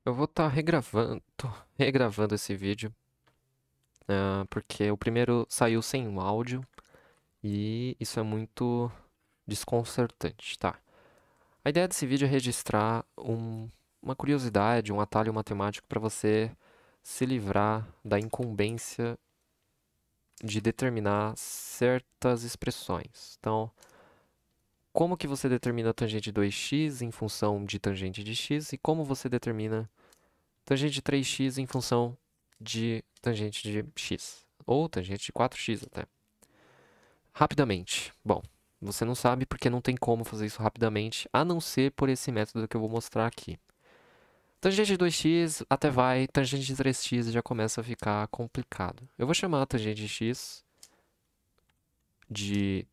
Eu vou estar regravando esse vídeo, porque o primeiro saiu sem o áudio e isso é muito desconcertante, tá? A ideia desse vídeo é registrar uma curiosidade, um atalho matemático para você se livrar da incumbência de determinar certas expressões. Então, como que você determina a tangente de 2x em função de tangente de x e como você determina tangente de 3x em função de tangente de x. Ou tangente de 4x até. Rapidamente. Bom, você não sabe porque não tem como fazer isso rapidamente, a não ser por esse método que eu vou mostrar aqui. Tangente de 2x até vai, tangente de 3x já começa a ficar complicado. Eu vou chamar a tangente de x de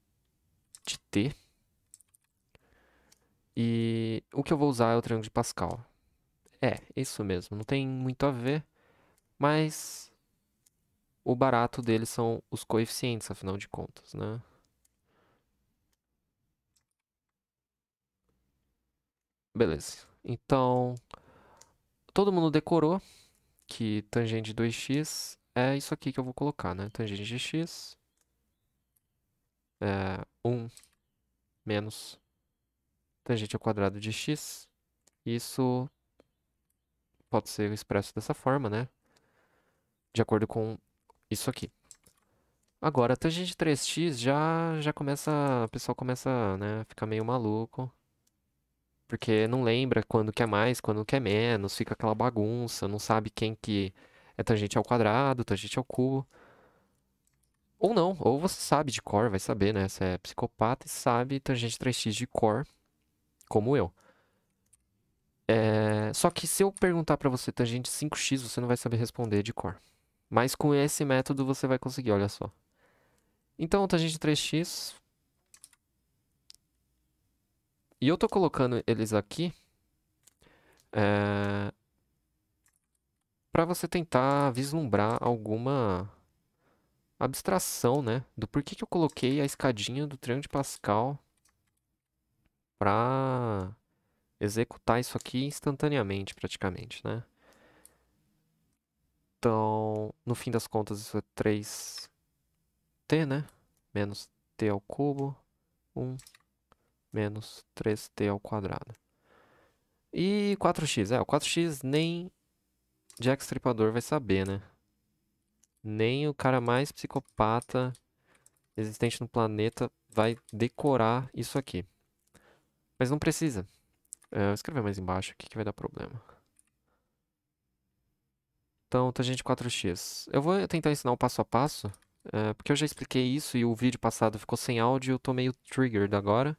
t. E o que eu vou usar é o triângulo de Pascal. É, isso mesmo, não tem muito a ver, mas o barato deles são os coeficientes, afinal de contas, né? Beleza. Então, todo mundo decorou que tangente de 2x é isso aqui que eu vou colocar, né? Tangente de x é 1 menos tangente ao quadrado de x. Isso pode ser expresso dessa forma, né? De acordo com isso aqui. Agora, tangente de 3x já começa, o pessoal começa, né, a ficar meio maluco. Porque não lembra quando que é mais, quando que é menos, fica aquela bagunça, não sabe quem que é tangente ao quadrado, tangente ao cubo. Ou não, ou você sabe de cor, vai saber, né? Você é psicopata e sabe tangente 3x de cor, como eu. Só que se eu perguntar pra você tangente 5x, você não vai saber responder de cor. Mas com esse método você vai conseguir, olha só. Então, tangente 3x. E eu tô colocando eles aqui é, para você tentar vislumbrar alguma abstração, né? Do porquê que eu coloquei a escadinha do triângulo de Pascal para executar isso aqui instantaneamente, praticamente, né? Então, no fim das contas, isso é 3t, né? Menos t ao cubo, 1 menos 3t ao quadrado. E 4x, o 4x nem Jack Stripador vai saber, né? Nem o cara mais psicopata existente no planeta vai decorar isso aqui. Mas não precisa. Vou escrever mais embaixo aqui que vai dar problema. Então, tangente 4x. Eu vou tentar ensinar o passo a passo, porque eu já expliquei isso e o vídeo passado ficou sem áudio e eu tô meio triggered agora.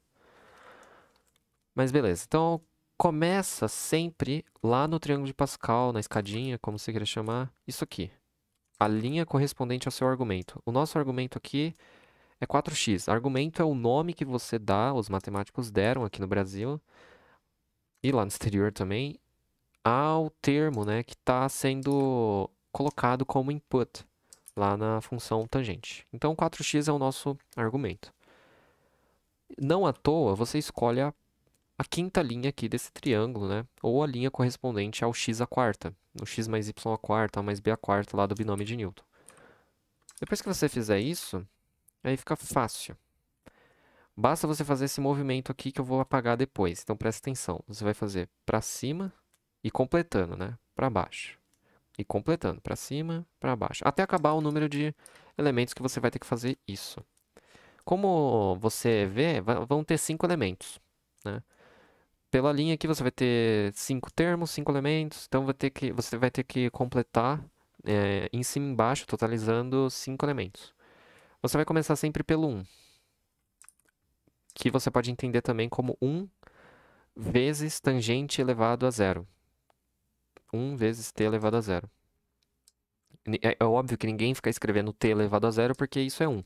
Mas beleza. Então, começa sempre lá no triângulo de Pascal, na escadinha, como você queira chamar, isso aqui. A linha correspondente ao seu argumento. O nosso argumento aqui é 4x. Argumento é o nome que você dá, os matemáticos deram aqui no Brasil, e lá no exterior também, ao termo, né, que está sendo colocado como input lá na função tangente. Então, 4x é o nosso argumento. Não à toa, você escolhe a quinta linha aqui desse triângulo, né, ou a linha correspondente ao x à quarta, no x mais y à quarta, a mais b à quarta, lá do binômio de Newton. Depois que você fizer isso, aí fica fácil. Basta você fazer esse movimento aqui que eu vou apagar depois. Então presta atenção. Você vai fazer para cima e completando, né? Para baixo. E completando para cima, para baixo. Até acabar o número de elementos que você vai ter que fazer isso. Como você vê, vão ter 5 elementos, né? Pela linha aqui você vai ter 5 termos, 5 elementos. Então você vai ter que completar em cima e embaixo, totalizando 5 elementos. Você vai começar sempre pelo 1, que você pode entender também como 1 vezes tangente elevado a zero. 1 vezes t elevado a zero. É óbvio que ninguém fica escrevendo t elevado a zero porque isso é 1.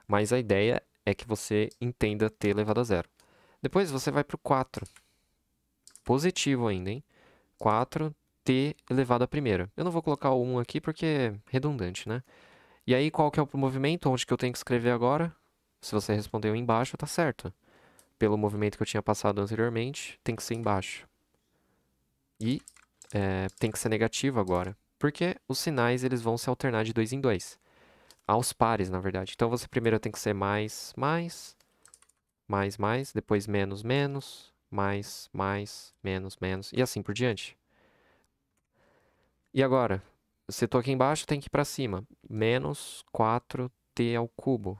Mas a ideia é que você entenda t elevado a zero. Depois você vai para o 4. Positivo ainda, hein? 4t elevado a primeira. Eu não vou colocar o 1 aqui porque é redundante, né? E aí qual que é o movimento? Onde que eu tenho que escrever agora? Se você respondeu embaixo, tá certo. Pelo movimento que eu tinha passado anteriormente, tem que ser embaixo. E tem que ser negativo agora. Porque os sinais eles vão se alternar de 2 em 2. Aos pares, na verdade. Então você primeiro tem que ser mais, depois menos, menos, mais, menos, menos, e assim por diante. E agora, se eu tô aqui embaixo, tem que ir para cima. Menos 4t ao cubo.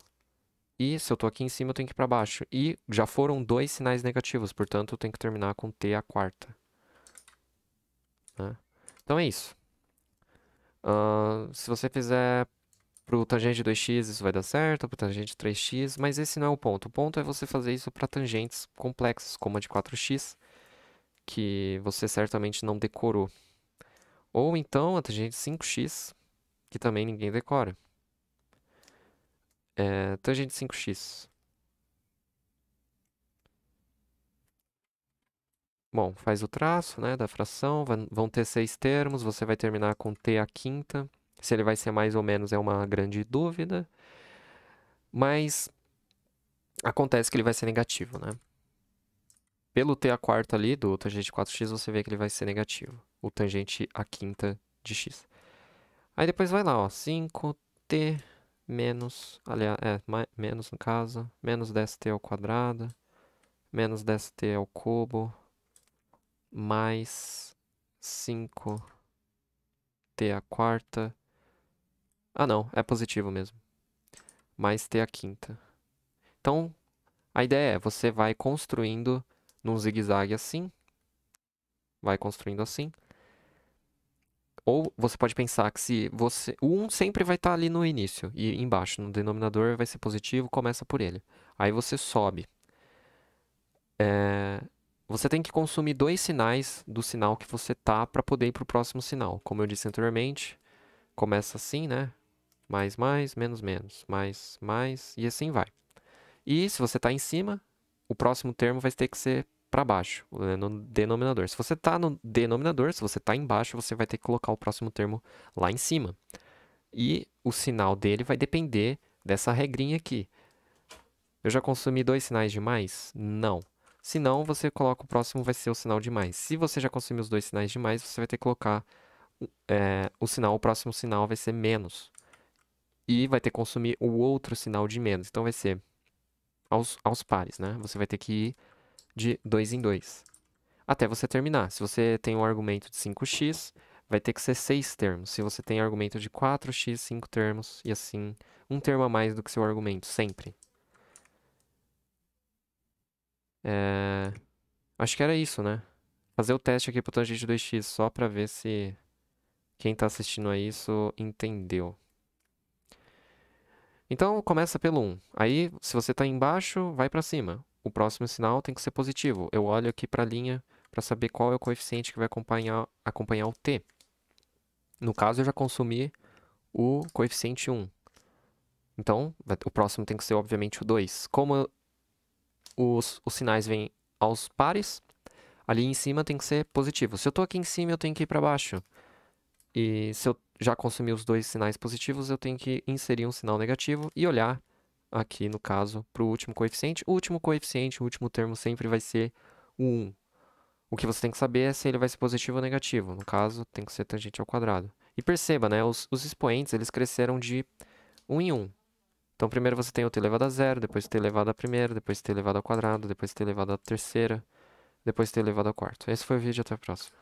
E se eu tô aqui em cima, eu tenho que ir para baixo. E já foram 2 sinais negativos, portanto, eu tenho que terminar com t à quarta. Né? Então é isso. Se você fizer pro tangente de 2x, isso vai dar certo, pro tangente de 3x, mas esse não é o ponto. O ponto é você fazer isso para tangentes complexas, como a de 4x, que você certamente não decorou. Ou então a tangente de 5x, que também ninguém decora. Tangente de 5x. Bom, faz o traço, né, da fração, vão ter 6 termos, você vai terminar com t à quinta. Se ele vai ser mais ou menos é uma grande dúvida, mas acontece que ele vai ser negativo, né? Pelo t à quarta ali do tangente de 4x, você vê que ele vai ser negativo, o tangente à quinta de x. Aí depois vai lá, ó, 5t menos, aliás, menos no caso, menos 10t ao quadrado, menos 10t ao cubo, mais 5t à quarta. Ah, não, é positivo mesmo. Mais t à quinta. Então, a ideia é, você vai construindo num zigue-zague assim. Vai construindo assim. Ou você pode pensar que se você... O 1 sempre vai estar ali no início. E embaixo, no denominador, vai ser positivo, começa por ele. Aí você sobe. Você tem que consumir 2 sinais do sinal que você tá para poder ir para o próximo sinal. Como eu disse anteriormente, começa assim, né? Mais, menos, menos. Mais, e assim vai. E se você está em cima, o próximo termo vai ter que ser para baixo, no denominador. Se você está no denominador, se você está embaixo, você vai ter que colocar o próximo termo lá em cima. E o sinal dele vai depender dessa regrinha aqui. Eu já consumi 2 sinais de mais? Não. Se não, você coloca o próximo vai ser o sinal de mais. Se você já consumiu os 2 sinais de mais, você vai ter que colocar o próximo sinal vai ser menos. E vai ter que consumir o outro sinal de menos. Então vai ser aos pares, né? Você vai ter que ir de 2 em 2. Até você terminar. Se você tem um argumento de 5x, vai ter que ser 6 termos. Se você tem argumento de 4x, 5 termos. E assim, um termo a mais do que seu argumento, sempre. Acho que era isso, né? Fazer o teste aqui pro tangente de 2x, só pra ver se quem tá assistindo a isso entendeu. Então, começa pelo 1. Aí, se você tá embaixo, vai pra cima. O próximo sinal tem que ser positivo. Eu olho aqui pra linha para saber qual é o coeficiente que vai acompanhar o t. No caso, eu já consumi o coeficiente 1. Então, o próximo tem que ser, obviamente, o 2. Como os sinais vêm aos pares, ali em cima tem que ser positivo. Se eu estou aqui em cima, eu tenho que ir para baixo. E se eu já consumi os 2 sinais positivos, eu tenho que inserir um sinal negativo e olhar aqui, no caso, para o último coeficiente. O último coeficiente, o último termo sempre vai ser o 1. O que você tem que saber é se ele vai ser positivo ou negativo. No caso, tem que ser tangente ao quadrado. E perceba, né, os expoentes eles cresceram de 1 em 1. Então, primeiro você tem o t elevado a zero, depois t elevado a primeira, depois t elevado ao quadrado, depois t elevado à terceira, depois t elevado ao quarto. Esse foi o vídeo, até a próxima.